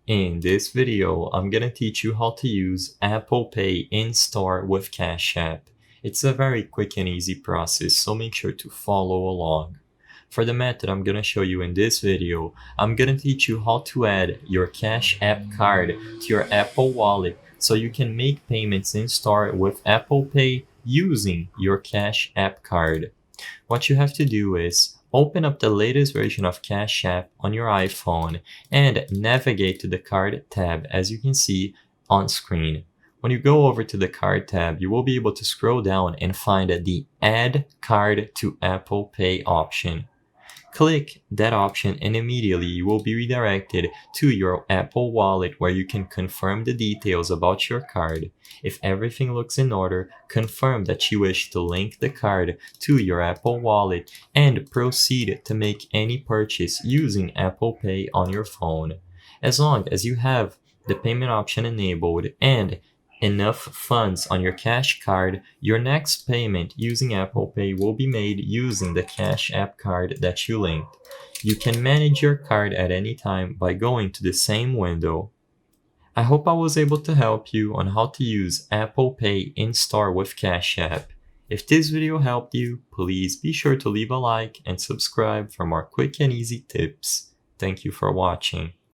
In this video, I'm gonna teach you how to use Apple Pay in-store with Cash App. It's a very quick and easy process, so make sure to follow along. For the method I'm gonna show you in this video, I'm gonna teach you how to add your Cash App card to your Apple Wallet so you can make payments in-store with Apple Pay using your Cash App card. What you have to do is open up the latest version of Cash App on your iPhone and navigate to the card tab as you can see on screen. When you go over to the card tab, you will be able to scroll down and find the Add Card to Apple Pay option. Click that option and immediately you will be redirected to your Apple Wallet where you can confirm the details about your card. If everything looks in order, confirm that you wish to link the card to your Apple Wallet and proceed to make any purchase using Apple Pay on your phone. As long as you have the payment option enabled and enough funds on your Cash card, your next payment using Apple Pay will be made using the Cash App card that you linked. You can manage your card at any time by going to the same window. I hope I was able to help you on how to use Apple Pay in-store with Cash App. If this video helped you, please be sure to leave a like and subscribe for more quick and easy tips. Thank you for watching.